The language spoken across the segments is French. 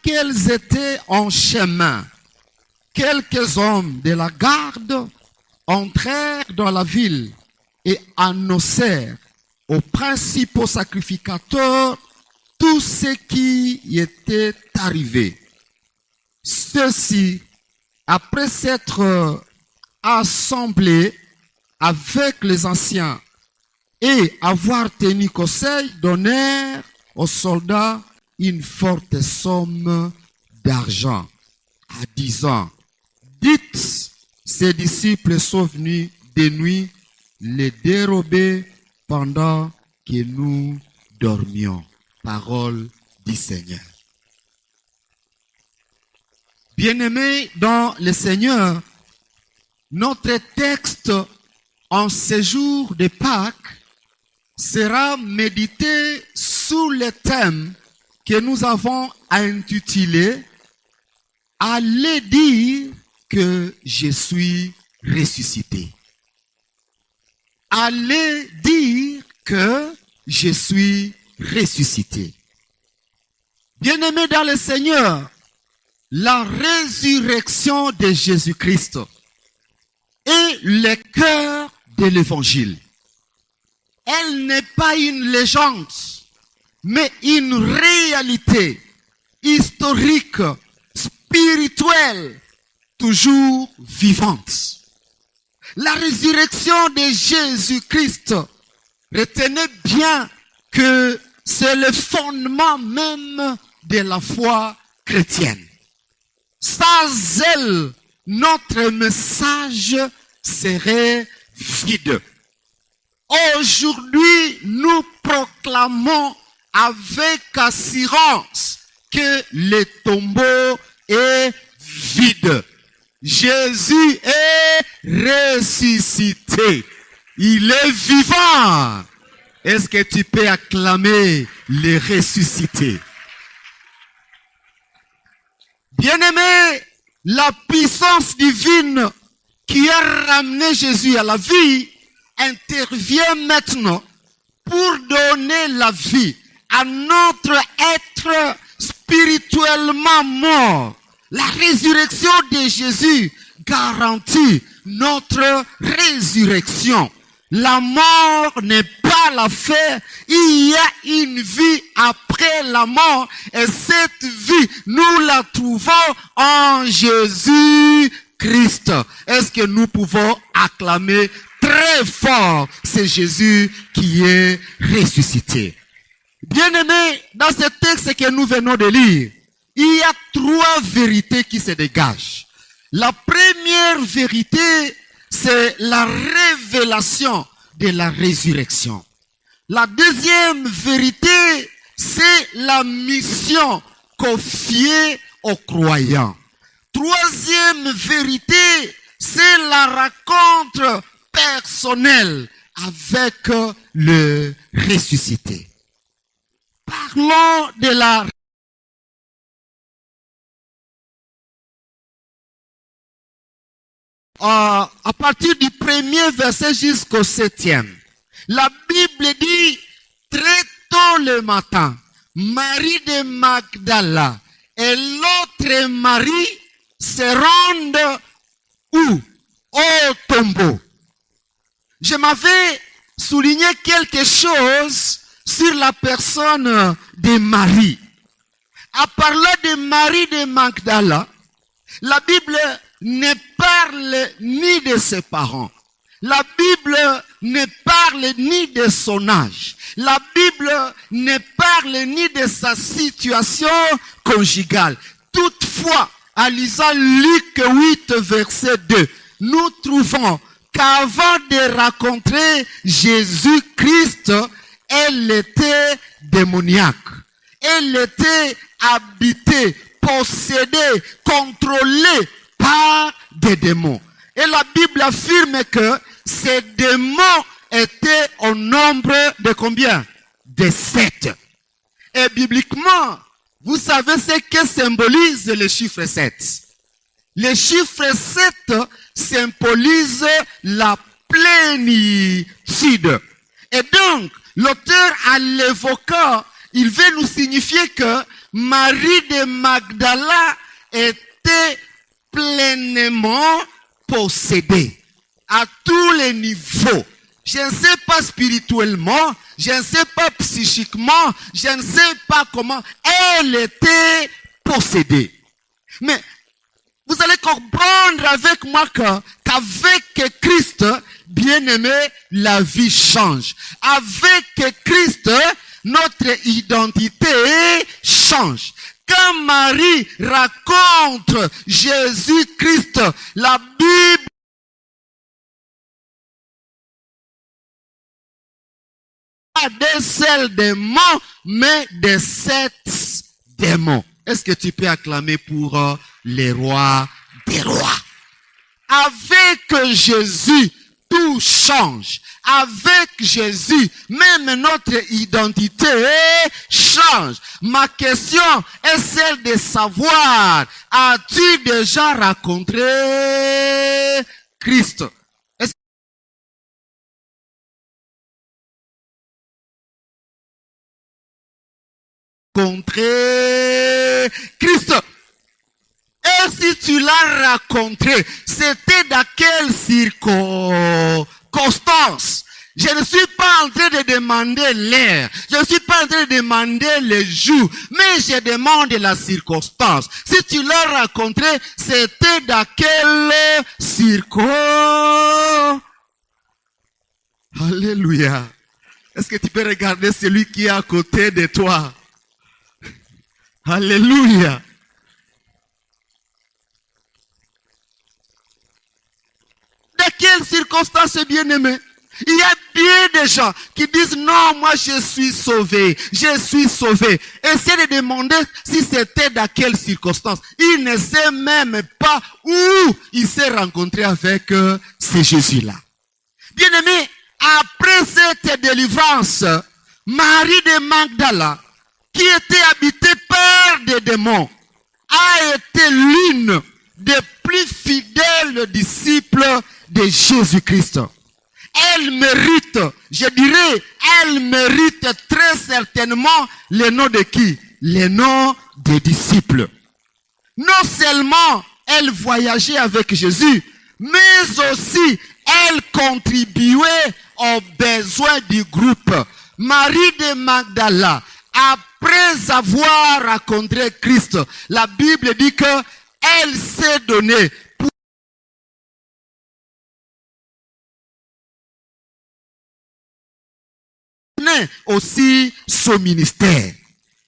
qu'elles étaient en chemin, quelques hommes de la garde entrèrent dans la ville et annoncèrent aux principaux sacrificateurs tout ce qui y était arrivé. Ceux-ci, après s'être assemblés avec les anciens et avoir tenu conseil, donnèrent aux soldats une forte somme d'argent, en disant: dites, ces disciples sont venus de nuit les dérober pendant que nous dormions. Parole du Seigneur. Bien-aimés dans le Seigneur, notre texte en ce jour de Pâques sera médité sous le thème que nous avons intitulé « Allez dire que je suis ressuscité ». Allez dire que je suis ressuscité. Bien-aimés dans le Seigneur, la résurrection de Jésus-Christ est le cœur de l'évangile. Elle n'est pas une légende, mais une réalité historique, spirituelle, toujours vivante. La résurrection de Jésus-Christ, retenez bien que c'est le fondement même de la foi chrétienne. Sans elle, notre message serait vide. Aujourd'hui, nous proclamons avec assurance que le tombeau est vide. Jésus est ressuscité. Il est vivant. Est-ce que tu peux acclamer le ressuscité? Bien-aimé, la puissance divine qui a ramené Jésus à la vie intervient maintenant pour donner la vie à notre être spirituellement mort. La résurrection de Jésus garantit notre résurrection. La mort n'est pas la fin. Il y a une vie après la mort. Et cette vie, nous la trouvons en Jésus-Christ. Est-ce que nous pouvons acclamer très fort, c'est Jésus qui est ressuscité? Bien-aimés, dans ce texte que nous venons de lire, il y a trois vérités qui se dégagent. La première vérité, c'est la révélation de la résurrection. La deuxième vérité, c'est la mission confiée aux croyants. Troisième vérité, c'est la rencontre personnelle avec le ressuscité. Parlons de la à partir du premier verset jusqu'au 7e. La Bible dit, très tôt le matin, Marie de Magdala et l'autre Marie se rendent où? Au tombeau. Je m'avais souligné quelque chose sur la personne de Marie. À parler de Marie de Magdala, la Bible ne parle ni de ses parents. La Bible ne parle ni de son âge. La Bible ne parle ni de sa situation conjugale. Toutefois, à lisant Luc 8, verset 2, nous trouvons qu'avant de rencontrer Jésus-Christ, elle était démoniaque. Elle était habitée, possédée, contrôlée par des démons. Et la Bible affirme que ces démons étaient au nombre de combien? De 7. Et bibliquement, vous savez ce que symbolise le chiffre 7. Le chiffre 7 symbolise la plénitude. Et donc, l'auteur, en l'évoquant, il veut nous signifier que Marie de Magdala était pleinement possédée à tous les niveaux. Je ne sais pas spirituellement, je ne sais pas psychiquement, je ne sais pas comment. Elle était possédée. Mais vous allez comprendre avec moi qu'avec Christ, bien-aimé, la vie change. Avec Christ, notre identité change. Quand Marie raconte Jésus-Christ, la Bible pas des seuls démons, mais des 7 démons. Est-ce que tu peux acclamer pour les rois des rois? Avec Jésus, tout change. Avec Jésus, même notre identité change. Ma question est celle de savoir, as-tu déjà rencontré Christ? Rencontré Christ. Et si tu l'as rencontré, c'était dans quelle circonstance? Je ne suis pas en train de demander l'heure. Je ne suis pas en train de demander le jour. Mais je demande la circonstance. Si tu l'as rencontré, c'était dans quelle circonstance? Alléluia. Est-ce que tu peux regarder celui qui est à côté de toi? Alléluia. Dans quelles circonstances, bien-aimé? Il y a bien des gens qui disent non, moi je suis sauvé, je suis sauvé. Essaie de demander si c'était dans quelles circonstances. Il ne sait même pas où il s'est rencontré avec ce Jésus-là. Bien-aimé, après cette délivrance, Marie de Magdala, qui était habitée par des démons, a été l'une des plus fidèles disciples de Jésus-Christ. Elle mérite, je dirais, elle mérite très certainement le nom de qui? Le nom des disciples. Non seulement elle voyageait avec Jésus, mais aussi elle contribuait aux besoins du groupe. Marie de Magdala, après avoir rencontré Christ, la Bible dit que elle s'est donnée pour aussi son ministère.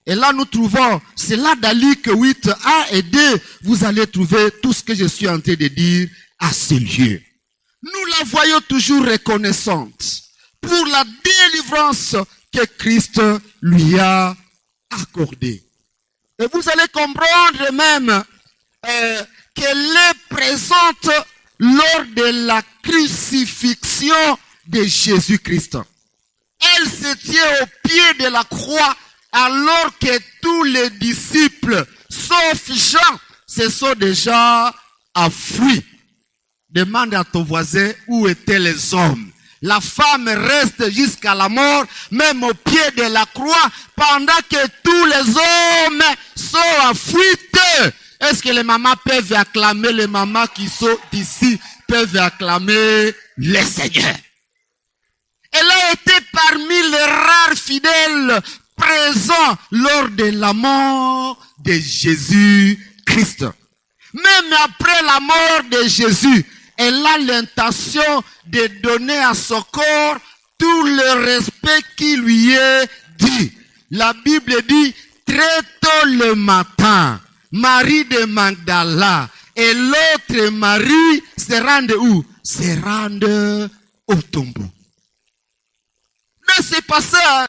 Et là nous trouvons, c'est là dans Luc 8, 1 et 2, vous allez trouver tout ce que je suis en train de dire à ce lieu. Nous la voyons toujours reconnaissante pour la délivrance que Christ lui a accordée. Et vous allez comprendre même qu'elle est présente lors de la crucifixion de Jésus-Christ. Elle se tient au pied de la croix alors que tous les disciples, sauf Jean, se sont déjà enfuis. Demande à ton voisin où étaient les hommes. La femme reste jusqu'à la mort, même au pied de la croix, pendant que tous les hommes sont en fuite. Est-ce que les mamans peuvent acclamer, les mamans qui sont d'ici peuvent acclamer le Seigneur? Elle a été parmi les rares fidèles présents lors de la mort de Jésus-Christ. Même après la mort de Jésus, elle a l'intention de donner à son corps tout le respect qui lui est dû. La Bible dit, très tôt le matin, Marie de Magdala et l'autre Marie se rendent où? Se rendent au tombeau. Mais c'est pas ça.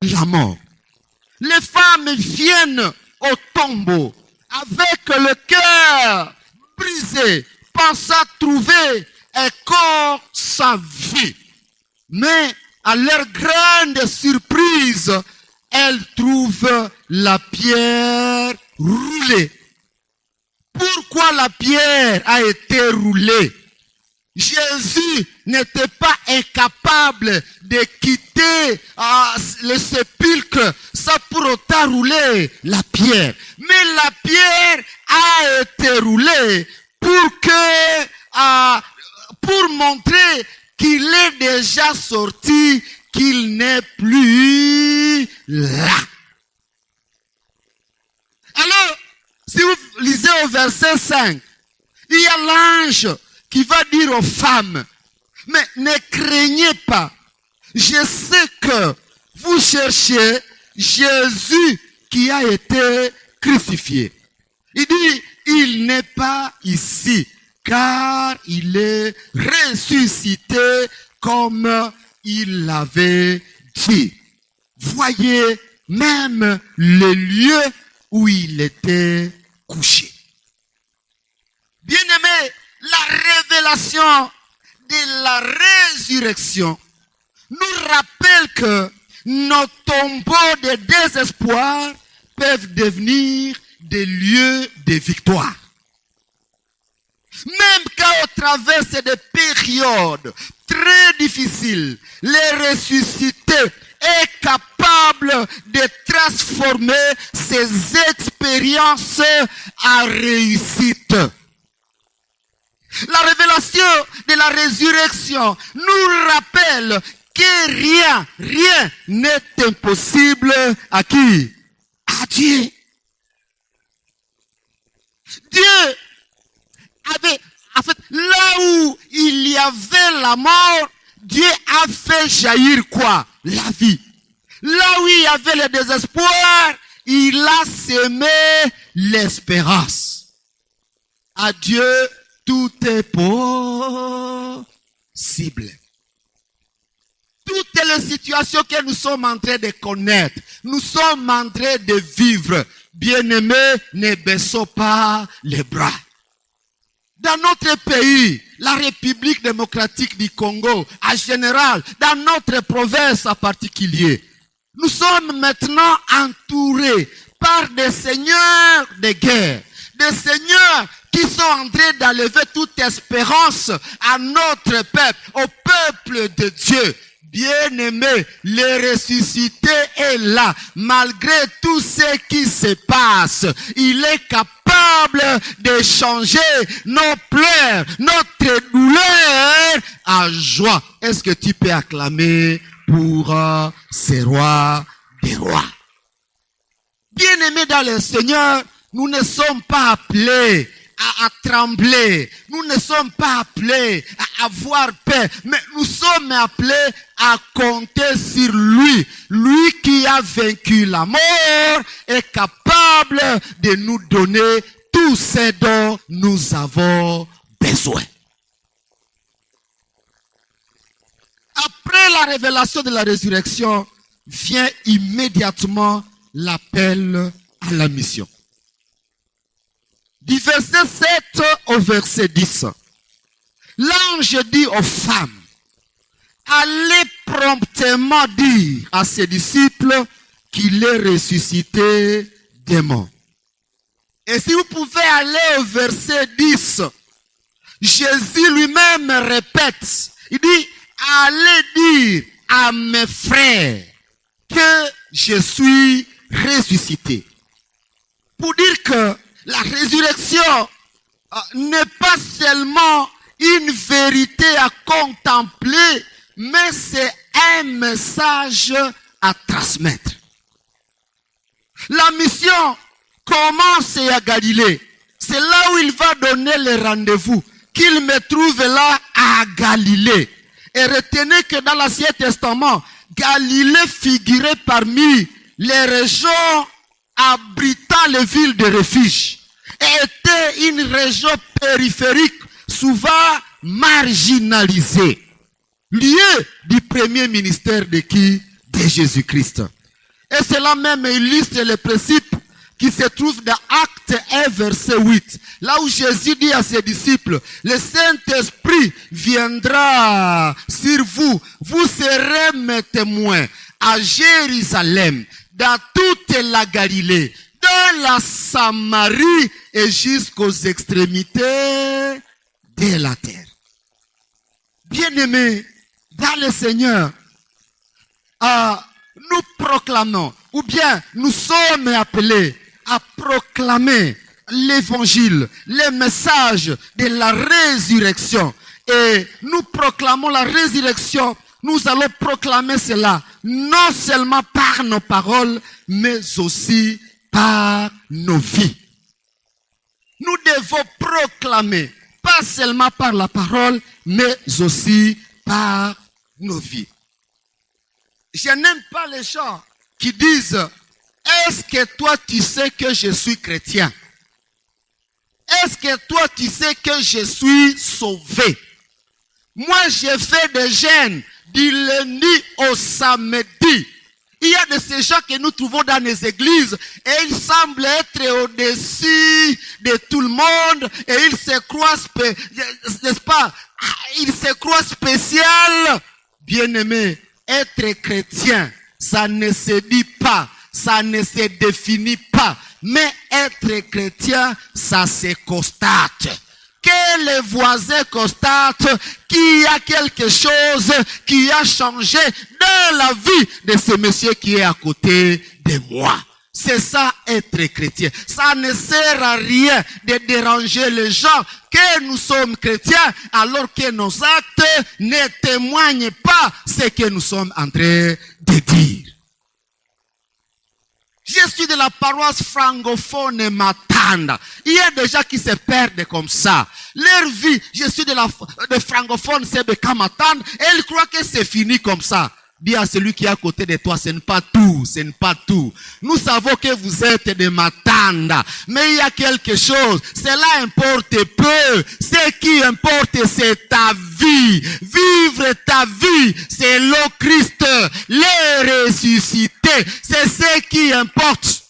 La mort. Les femmes viennent au tombeau avec le cœur brisé, pensant trouver un corps sans vie. Mais à leur grande surprise, elles trouvent la pierre roulée. Pourquoi la pierre a été roulée? Jésus n'était pas incapable de quitter le sépulcre sans pour autant rouler la pierre. Mais la pierre a été roulée pour montrer qu'il est déjà sorti, qu'il n'est plus là. Alors, si vous lisez au verset 5, il y a l'ange qui va dire aux femmes, mais ne craignez pas, je sais que vous cherchez Jésus qui a été crucifié. Il dit, il n'est pas ici, car il est ressuscité comme il l'avait dit. Voyez même le lieu où il était couché. Bien-aimés, la révélation de la résurrection nous rappelle que nos tombeaux de désespoir peuvent devenir des lieux de victoire. Même quand au travers de périodes très difficiles, les ressuscités est capable de transformer ces expériences en réussite. La révélation de la résurrection nous rappelle que rien n'est impossible à qui? À Dieu. Dieu avait, en fait, là où il y avait la mort, Dieu a fait jaillir quoi? La vie. Là où il y avait le désespoir, il a semé l'espérance. À Dieu, tout est possible. Toutes les situations que nous sommes en train de connaître, nous sommes en train de vivre. Bien-aimés, ne baissons pas les bras. Dans notre pays, la République démocratique du Congo, en général, dans notre province en particulier, nous sommes maintenant entourés par des seigneurs de guerre, des seigneurs qui sont en train d'enlever toute espérance à notre peuple, au peuple de Dieu. Bien-aimé, le ressuscité est là. Malgré tout ce qui se passe, il est capable de changer nos pleurs, notre douleur en joie. Est-ce que tu peux acclamer pour ce roi des rois? Bien-aimé dans le Seigneur, nous ne sommes pas appelés à trembler. Nous ne sommes pas appelés à avoir peur, mais nous sommes appelés à compter sur lui. Lui qui a vaincu la mort est capable de nous donner tout ce dont nous avons besoin. Après la révélation de la résurrection, vient immédiatement l'appel à la mission. Du verset 7 au verset 10, l'ange dit aux femmes, allez promptement dire à ses disciples qu'il est ressuscité des morts. Et si vous pouvez aller au verset 10, Jésus lui-même répète, il dit, allez dire à mes frères que je suis ressuscité. Pour dire que la résurrection n'est pas seulement une vérité à contempler, mais c'est un message à transmettre. La mission commence à Galilée. C'est là où il va donner le rendez-vous. Qu'il me trouve là à Galilée. Et retenez que dans l'Ancien Testament, Galilée figurait parmi les régions abritant les villes de refuge. Et était une région périphérique, souvent marginalisée. Lieu du premier ministère de qui? De Jésus-Christ. Et cela même illustre le principe qui se trouve dans Acte 1, verset 8. Là où Jésus dit à ses disciples, le Saint-Esprit viendra sur vous. Vous serez mes témoins à Jérusalem, dans toute la Galilée, dans la Samarie et jusqu'aux extrémités de la terre. Bien-aimés, dans le Seigneur, nous proclamons, ou bien nous sommes appelés à proclamer l'évangile, les messages de la résurrection. Et nous proclamons la résurrection, nous allons proclamer cela, non seulement par nos paroles, mais aussi par nos vies. Nous devons proclamer, pas seulement par la parole, mais aussi par nos vies. Je n'aime pas les gens qui disent, est-ce que toi tu sais que je suis chrétien? Est-ce que toi tu sais que je suis sauvé? Moi j'ai fait des jeûnes du lundi au samedi. Il y a de ces gens que nous trouvons dans les églises et ils semblent être au-dessus de tout le monde et ils se croient, n'est-ce pas, ils se croient spécial. Bien-aimé, être chrétien, ça ne se dit pas, ça ne se définit pas, mais être chrétien, ça se constate. Que les voisins constatent qu'il y a quelque chose qui a changé dans la vie de ce monsieur qui est à côté de moi. C'est ça être chrétien. Ça ne sert à rien de déranger les gens que nous sommes chrétiens alors que nos actes ne témoignent pas ce que nous sommes en train de dire. Je suis de la paroisse francophone Matanda. Il y a des gens qui se perdent comme ça. Leur vie, je suis de francophone Sebeka Matanda et ils croient que c'est fini comme ça. Dis à celui qui est à côté de toi, ce n'est pas tout, ce n'est pas tout. Nous savons que vous êtes des Matanda, mais il y a quelque chose, cela importe peu. Ce qui importe, c'est ta vie. Vivre ta vie, c'est le Christ, le ressuscité. C'est ce qui importe.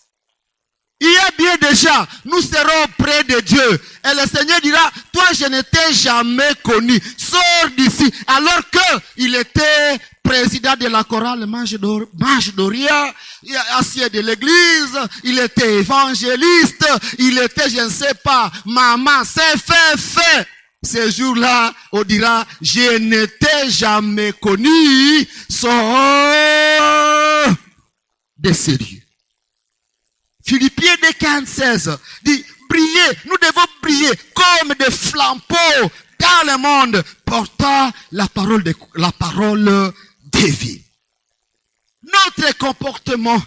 Il y a bien déjà, nous serons près de Dieu. Et le Seigneur dira, toi je ne t'ai jamais connu. Sors d'ici. Alors qu'il était président de la chorale Mange Doria, ancien de l'église, il était évangéliste, il était, je ne sais pas, maman, c'est fait. Ce jour-là, on dira, je ne t'ai jamais connu. Sors de sérieux. Philippiens 2:15 dit, briller, nous devons briller comme des flambeaux dans le monde, portant la parole de vie. Notre comportement,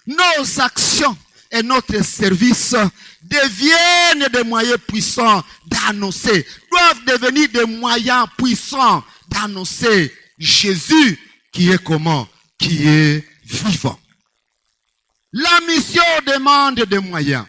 nos actions et notre service deviennent des moyens puissants d'annoncer, doivent devenir des moyens puissants d'annoncer Jésus qui est comment? Qui est vivant. La mission demande des moyens.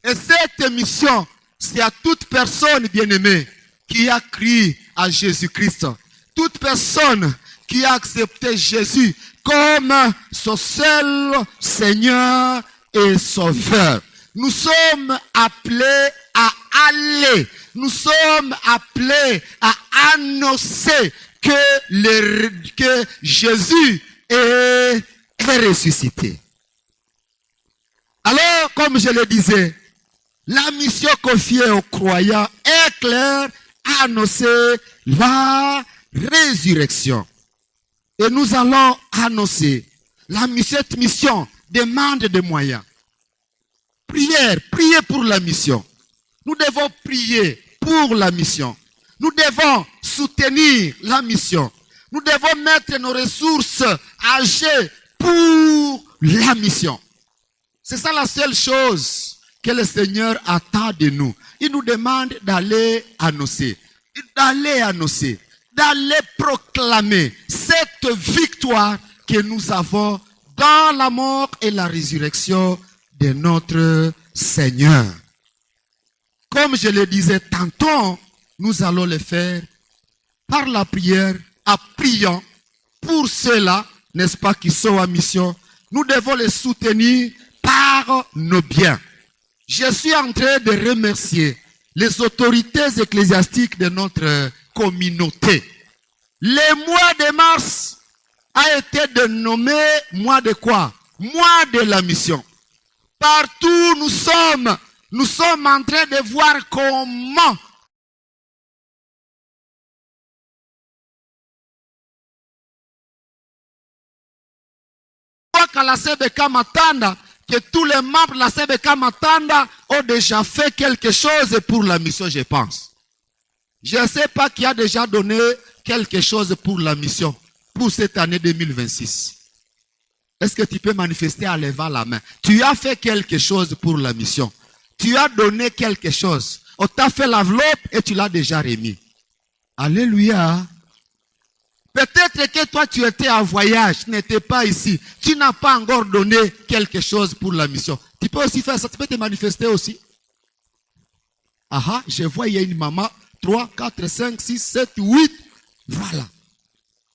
Et cette mission, c'est à toute personne bien-aimée qui a crié à Jésus-Christ. Toute personne qui a accepté Jésus comme son seul Seigneur et Sauveur. Nous sommes appelés à aller. Nous sommes appelés à annoncer que Jésus est ressuscité. Alors, comme je le disais, la mission confiée aux croyants est claire, annoncer la résurrection. Et nous allons annoncer. Cette mission demande des moyens. Prier pour la mission. Nous devons prier pour la mission. Nous devons soutenir la mission. Nous devons mettre nos ressources à agir pour la mission. C'est ça la seule chose que le Seigneur attend de nous. Il nous demande d'aller annoncer, d'aller proclamer cette victoire que nous avons dans la mort et la résurrection de notre Seigneur. Comme je le disais tantôt, nous allons le faire par la prière, en priant pour ceux-là, n'est-ce pas, qui sont en mission. Nous devons les soutenir par nos biens. Je suis en train de remercier les autorités ecclésiastiques de notre communauté. Le mois de mars a été dénommé mois de quoi? Mois de la mission. Partout nous sommes en train de voir comment qu'à la CBK Matanda, que tous les membres de la CBK Matanda ont déjà fait quelque chose pour la mission, je pense. Je ne sais pas qui a déjà donné quelque chose pour la mission, pour cette année 2026. Est-ce que tu peux manifester en levant la main? Tu as fait quelque chose pour la mission. Tu as donné quelque chose. On t'a fait l'enveloppe et tu l'as déjà remis. Alléluia. Peut-être que toi tu étais en voyage, tu n'étais pas ici. Tu n'as pas encore donné quelque chose pour la mission. Tu peux aussi faire ça, tu peux te manifester aussi. Ah, je vois, il y a une maman. 3, 4, 5, 6, 7, 8. Voilà.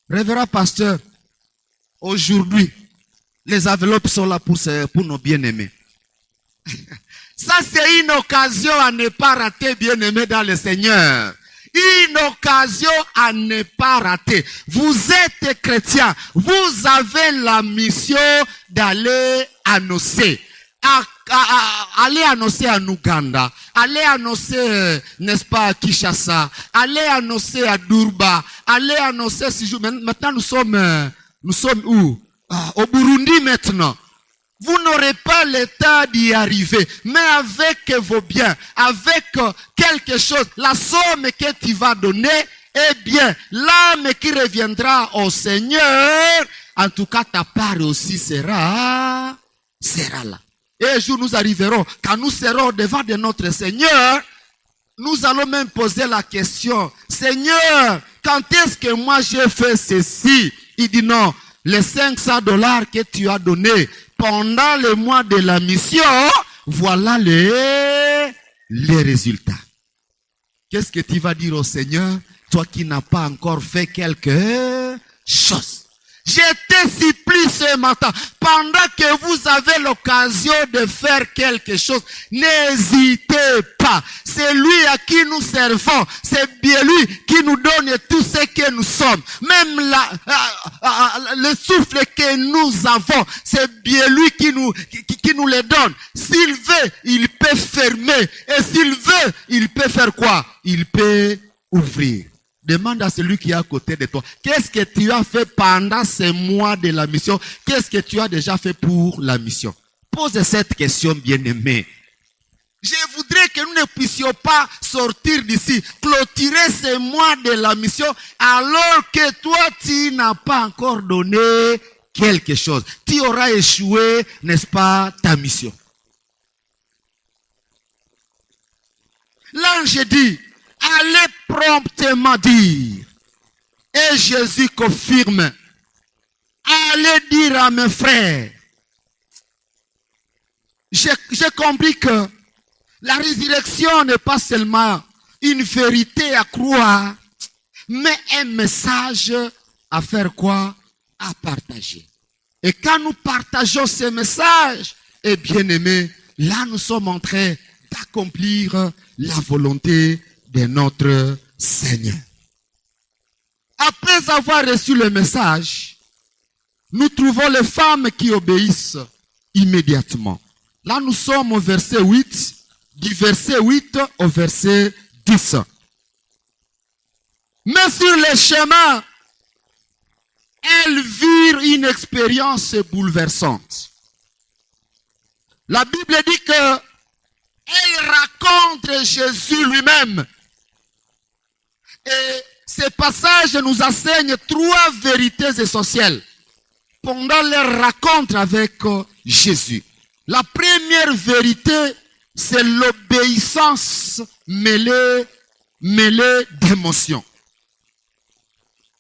Révérend pasteur, aujourd'hui, les enveloppes sont là pour nos bien-aimés. Ça, c'est une occasion à ne pas rater, bien-aimés dans le Seigneur. Une occasion à ne pas rater. Vous êtes chrétien. Vous avez la mission d'aller annoncer. Aller annoncer en Ouganda. Aller annoncer, n'est-ce pas, à Kinshasa. Aller annoncer à Durba. Aller annoncer maintenant nous sommes où? Au Burundi maintenant. Vous n'aurez pas le temps d'y arriver. Mais avec vos biens, avec quelque chose, la somme que tu vas donner, eh bien, l'âme qui reviendra au Seigneur, en tout cas ta part aussi sera là. Et un jour nous arriverons, quand nous serons devant de notre Seigneur, nous allons même poser la question, Seigneur, quand est-ce que moi j'ai fait ceci? Il dit non, les $500 que tu as donnés pendant le mois de la mission, voilà les résultats. Qu'est-ce que tu vas dire au Seigneur, toi qui n'as pas encore fait quelque chose? Je te supplie ce matin, pendant que vous avez l'occasion de faire quelque chose, n'hésitez pas. C'est lui à qui nous servons. C'est bien lui qui nous donne tout ce que nous sommes. Même le souffle que nous avons, c'est bien lui qui nous le donne. S'il veut, il peut fermer. Et s'il veut, il peut faire quoi? Il peut ouvrir. Demande à celui qui est à côté de toi. Qu'est-ce que tu as fait pendant ces mois de la mission? Qu'est-ce que tu as déjà fait pour la mission? Pose cette question, bien-aimé. Je voudrais que nous ne puissions pas sortir d'ici, clôturer ces mois de la mission, alors que toi, tu n'as pas encore donné quelque chose. Tu auras échoué, n'est-ce pas, ta mission. L'ange dit, allez promptement dire. Et Jésus confirme. Allez dire à mes frères. J'ai compris que la résurrection n'est pas seulement une vérité à croire, mais un message à faire quoi? À partager. Et quand nous partageons ce message, eh bien aimé, là nous sommes en train d'accomplir la volonté de notre Seigneur. Après avoir reçu le message, nous trouvons les femmes qui obéissent immédiatement. Là, nous sommes au verset 8, du verset 8 au verset 10. Mais sur le chemin, elles virent une expérience bouleversante. La Bible dit que elle raconte Jésus lui-même. Et ce passage nous enseigne 3 vérités essentielles pendant leur rencontre avec Jésus. La première vérité, c'est l'obéissance mêlée d'émotions.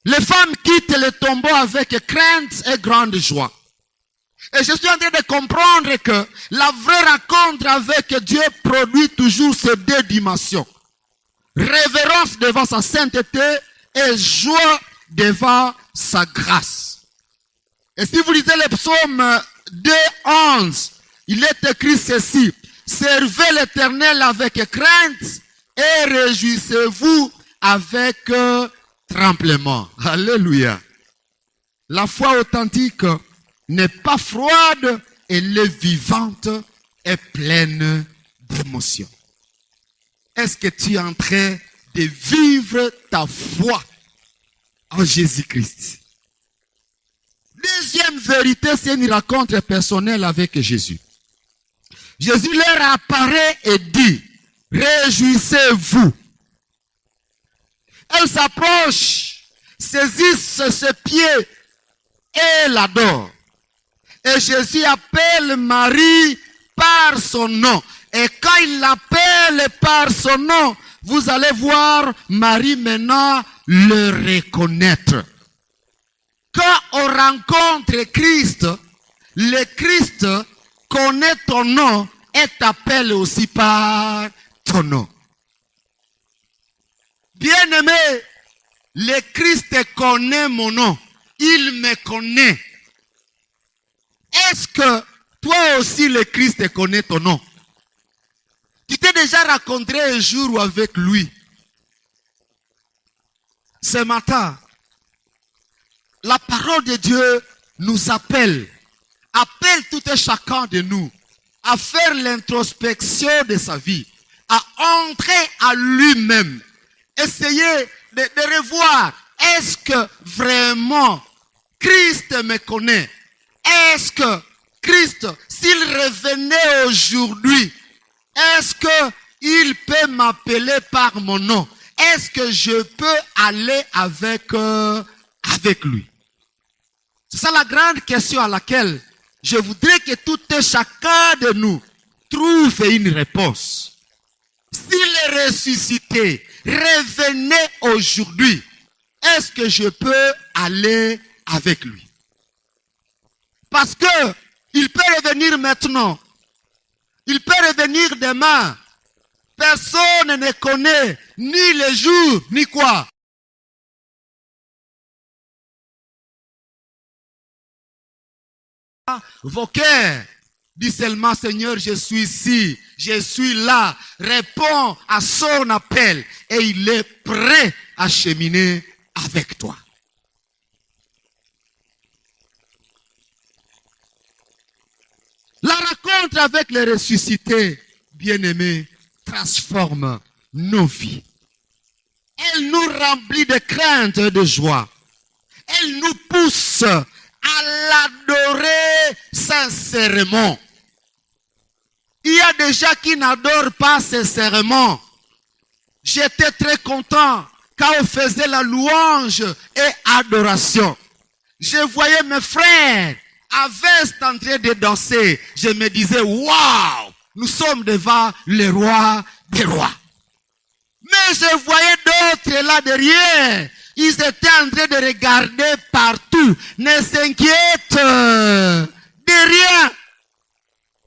Les femmes quittent le tombeau avec crainte et grande joie. Et je suis en train de comprendre que la vraie rencontre avec Dieu produit toujours ces 2 dimensions. Révérence devant sa sainteté et joie devant sa grâce. Et si vous lisez le psaume 2:11, il est écrit ceci. Servez l'Éternel avec crainte et réjouissez-vous avec tremblement. Alléluia. La foi authentique n'est pas froide, elle est vivante et pleine d'émotions. Est-ce que tu es en train de vivre ta foi en Jésus-Christ? Des deuxième vérité, c'est une rencontre personnelle avec Jésus. Jésus leur apparaît et dit, réjouissez-vous. Elle s'approche, saisit ses pieds et l'adore. Et Jésus appelle Marie par son nom. Et quand il l'appelle par son nom, vous allez voir Marie maintenant le reconnaître. Quand on rencontre Christ, le Christ connaît ton nom et t'appelle aussi par ton nom. Bien-aimé, le Christ connaît mon nom. Il me connaît. Est-ce que toi aussi le Christ connaît ton nom? Tu t'es déjà rencontré un jour avec lui. Ce matin, la parole de Dieu nous appelle tout un chacun de nous à faire l'introspection de sa vie, à entrer à lui-même, essayer de revoir, est-ce que vraiment Christ me connaît? Est-ce que Christ, s'il revenait aujourd'hui, est-ce qu'il peut m'appeler par mon nom? Est-ce que je peux aller avec lui? C'est ça la grande question à laquelle je voudrais que tout et chacun de nous trouve une réponse. S'il est ressuscité, revenez aujourd'hui, est-ce que je peux aller avec lui? Parce que il peut revenir maintenant, il peut revenir demain. Personne ne connaît ni le jour, ni quoi. Vos cœurs, dis seulement Seigneur, je suis ici, je suis là. Réponds à son appel et il est prêt à cheminer avec toi. La rencontre avec les ressuscités, bien-aimés, transforme nos vies. Elle nous remplit de crainte et de joie. Elle nous pousse à l'adorer sincèrement. Il y a des gens qui n'adorent pas sincèrement. J'étais très content quand on faisait la louange et adoration. Je voyais mes frères avec en train de danser. Je me disais, waouh, nous sommes devant le roi des rois. Mais je voyais d'autres là derrière. Ils étaient en train de regarder partout. Ne s'inquiète de rien.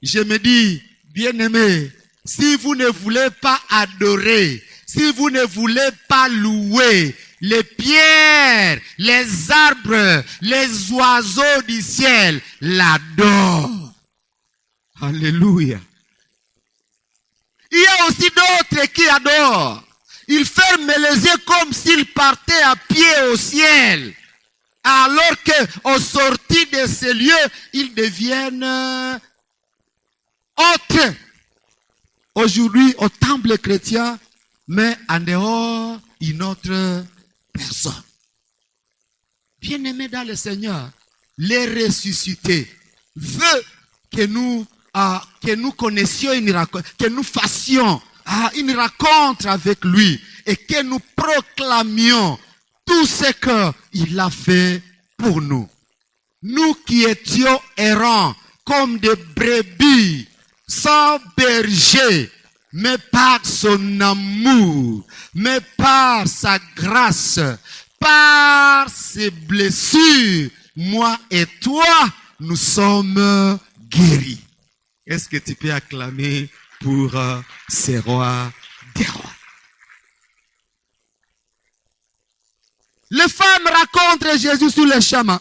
Je me dis, bien-aimé, si vous ne voulez pas adorer, si vous ne voulez pas louer, les pierres, les arbres, les oiseaux du ciel l'adorent. Alléluia. Il y a aussi d'autres qui adorent. Ils ferment les yeux comme s'ils partaient à pied au ciel. Alors qu'au sorti de ces lieux, ils deviennent autres. Aujourd'hui, au temple chrétien, mais en dehors, une autre personne. Bien-aimés dans le Seigneur, les ressuscités veut que nous connaissions que nous fassions une rencontre avec lui et que nous proclamions tout ce qu'il a fait pour nous. Nous qui étions errants comme des brebis, sans berger, mais par son amour, mais par sa grâce, par ses blessures, moi et toi, nous sommes guéris. Est-ce que tu peux acclamer pour ces rois des rois? Les femmes rencontrent Jésus sur le chemin.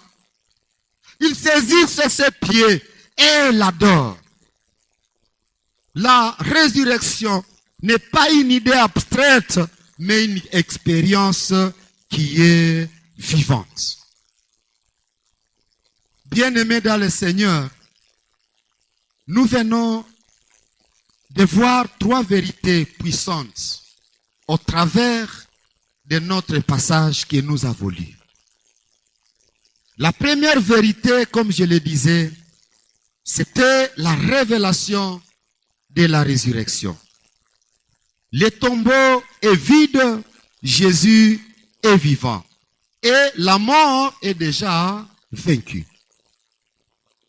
Ils saisissent ses pieds et l'adorent. La résurrection n'est pas une idée abstraite, mais une expérience qui est vivante. Bien-aimés dans le Seigneur, nous venons de voir trois vérités puissantes au travers de notre passage que nous avons lu. La première vérité, comme je le disais, c'était la révélation de la résurrection. Le tombeau est vide, Jésus est vivant. Et la mort est déjà vaincue.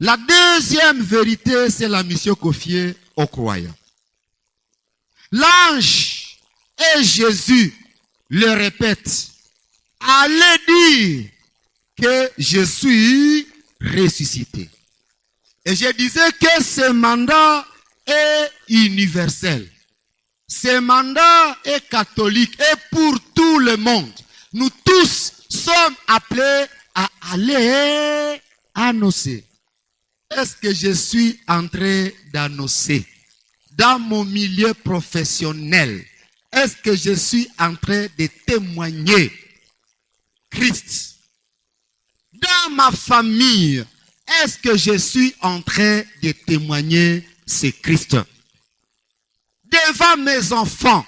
La deuxième vérité, c'est la mission confiée aux croyants. L'ange et Jésus le répètent. Allez dire que je suis ressuscité. Et je disais que ce mandat est universel. Ce mandat est catholique et pour tout le monde. Nous tous sommes appelés à aller annoncer. Est-ce que je suis en train d'annoncer dans mon milieu professionnel? Est-ce que je suis en train de témoigner Christ? Dans ma famille, est-ce que je suis en train de témoigner ce Christ? Devant mes enfants,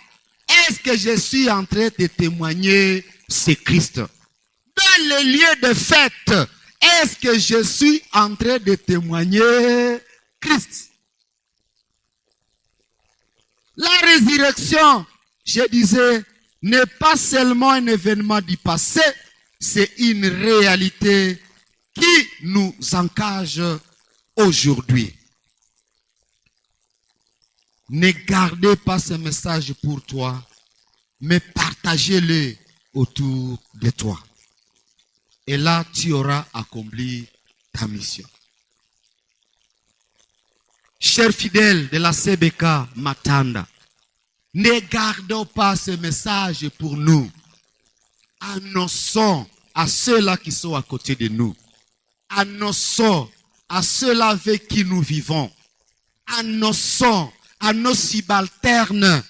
est-ce que je suis en train de témoigner ce Christ? Dans les lieux de fête, est-ce que je suis en train de témoigner Christ? La résurrection, je disais, n'est pas seulement un événement du passé, c'est une réalité qui nous engage aujourd'hui. Ne gardez pas ce message pour toi, mais partagez-le autour de toi. Et là, tu auras accompli ta mission. Chers fidèles de la CBK Matanda, ne gardons pas ce message pour nous. Annonçons à ceux-là qui sont à côté de nous. Annonçons à ceux-là avec qui nous vivons. Annonçons à nos subalternes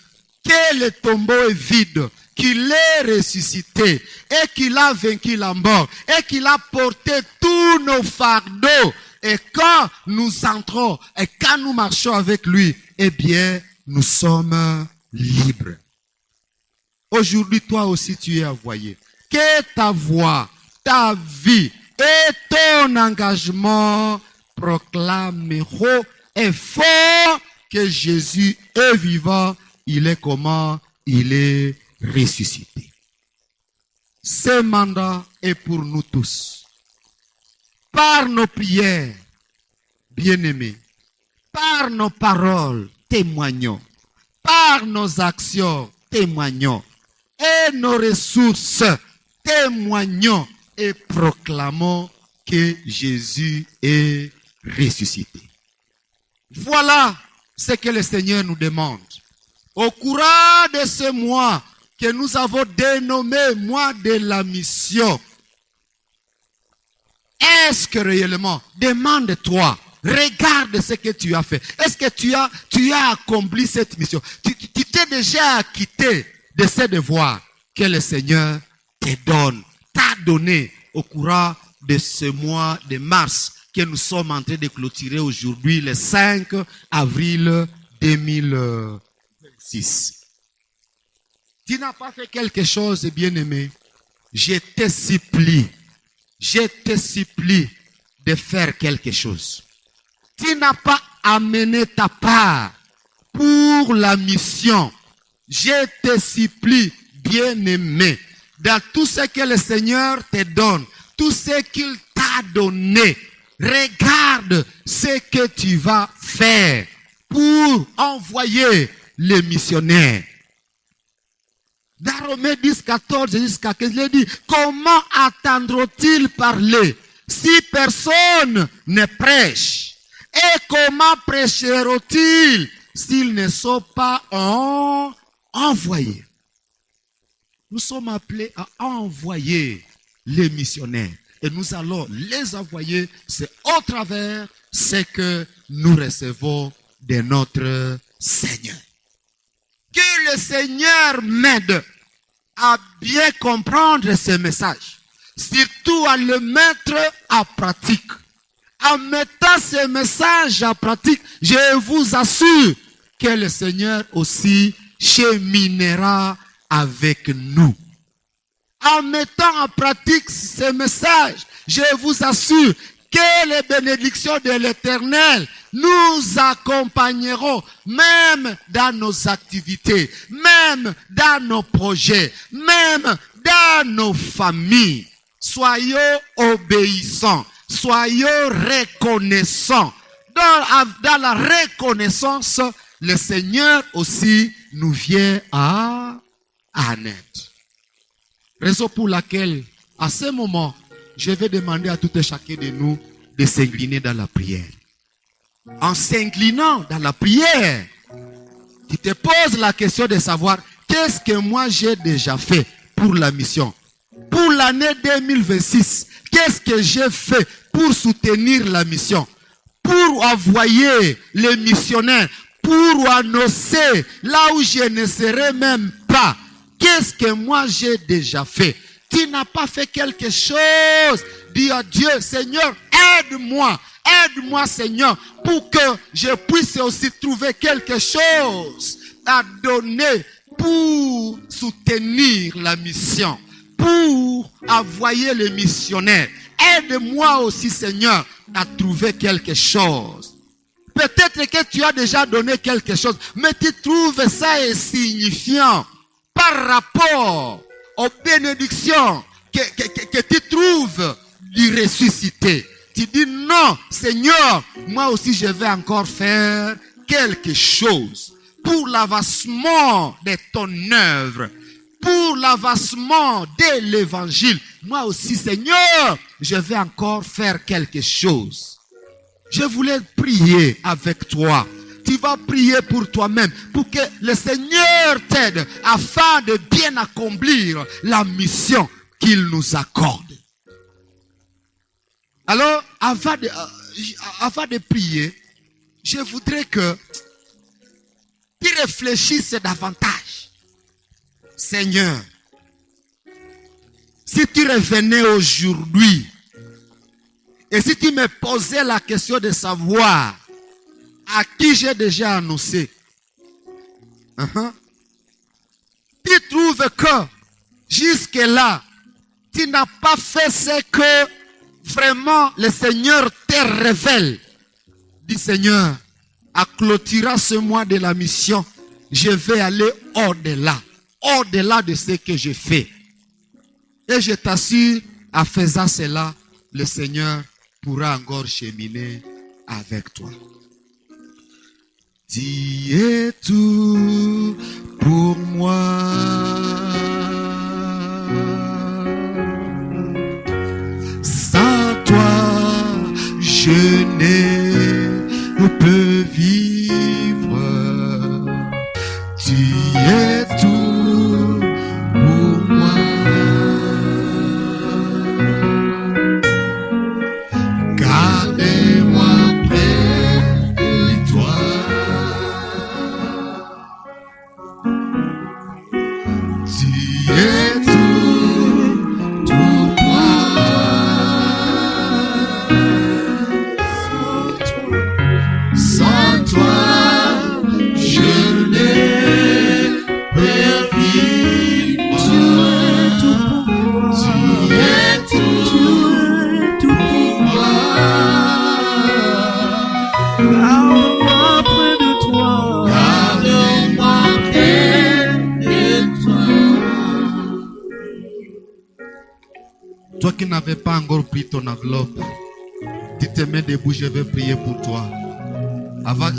que le tombeau est vide, qu'il est ressuscité et qu'il a vaincu la mort et qu'il a porté tous nos fardeaux. Et quand nous entrons et quand nous marchons avec lui, eh bien, nous sommes libres. Aujourd'hui, toi aussi, tu es envoyé. Que ta voix, ta vie et ton engagement proclament haut et fort que Jésus est vivant. Il est comment? Il est ressuscité. Ce mandat est pour nous tous. Par nos prières, bien-aimés, par nos paroles, témoignons. Par nos actions, témoignons. Et nos ressources, témoignons et proclamons que Jésus est ressuscité. Voilà ce que le Seigneur nous demande. Au courant de ce mois que nous avons dénommé mois de la mission, est-ce que réellement, demande-toi, regarde ce que tu as fait. Est-ce que tu as accompli cette mission? Tu t'es déjà acquitté de ces devoirs que le Seigneur te donne, t'a donné au courant de ce mois de mars que nous sommes en train de clôturer aujourd'hui, le 5 avril 2026. Tu n'as pas fait quelque chose, bien-aimé. Je te supplie de faire quelque chose. Tu n'as pas amené ta part pour la mission. Je te supplie, bien-aimé, dans tout ce que le Seigneur te donne, tout ce qu'il t'a donné, regarde ce que tu vas faire pour envoyer les missionnaires. Dans Romains 10, 14 jusqu'à 15, il dit, comment attendront-ils parler si personne ne prêche? Et comment prêcheront-ils s'ils ne sont pas envoyés? Nous sommes appelés à envoyer les missionnaires. Et nous allons les envoyer, c'est au travers ce que nous recevons de notre Seigneur. Que le Seigneur m'aide à bien comprendre ce message, surtout à le mettre en pratique. En mettant ce message en pratique, je vous assure que le Seigneur aussi cheminera avec nous. En mettant en pratique ce message, je vous assure que les bénédictions de l'Éternel nous accompagneront, même dans nos activités, même dans nos projets, même dans nos familles. Soyons obéissants, soyons reconnaissants. Dans la reconnaissance, le Seigneur aussi nous vient à aide. Raison pour laquelle, à ce moment, je vais demander à tout et chacun de nous de s'incliner dans la prière. En s'inclinant dans la prière, tu te poses la question de savoir qu'est-ce que moi j'ai déjà fait pour la mission. Pour l'année 2026, qu'est-ce que j'ai fait pour soutenir la mission? Pour envoyer les missionnaires, pour annoncer là où je ne serai même pas. Qu'est-ce que moi j'ai déjà fait? Tu n'as pas fait quelque chose. Dis à Dieu, Seigneur, aide-moi. Aide-moi, Seigneur, pour que je puisse aussi trouver quelque chose à donner pour soutenir la mission, pour envoyer les missionnaires. Aide-moi aussi, Seigneur, à trouver quelque chose. Peut-être que tu as déjà donné quelque chose, mais tu trouves ça insignifiant par rapport aux bénédictions que tu trouves du ressuscité. Tu dis non, Seigneur, moi aussi je vais encore faire quelque chose pour l'avancement de ton œuvre, pour l'avancement de l'évangile. Moi aussi, Seigneur, je vais encore faire quelque chose. Je voulais prier avec toi. Tu vas prier pour toi-même, pour que le Seigneur t'aide afin de bien accomplir la mission qu'il nous accorde. Alors, avant de prier, je voudrais que tu réfléchisses davantage. Seigneur, si tu revenais aujourd'hui, et si tu me posais la question de savoir à qui j'ai déjà annoncé, tu trouves que jusque-là, tu n'as pas fait ce que vraiment le Seigneur te révèle. Dis Seigneur, à clôturer ce mois de la mission, je vais aller au-delà de ce que je fais. Et je t'assure, en faisant cela, le Seigneur pourra encore cheminer avec toi. Tu es tout pour moi. Sans toi, je ne peux vivre. Tu es tout pour moi. Gardez-moi près de toi. Tu es tout pour moi. Sans toi, je ne peux vivre. Tu es tout pour moi. Garde-moi près de toi. Garde-moi près de toi. Toi qui n'avais pas encore pris ton enveloppe, tu te mets debout, je vais prier pour toi. Avant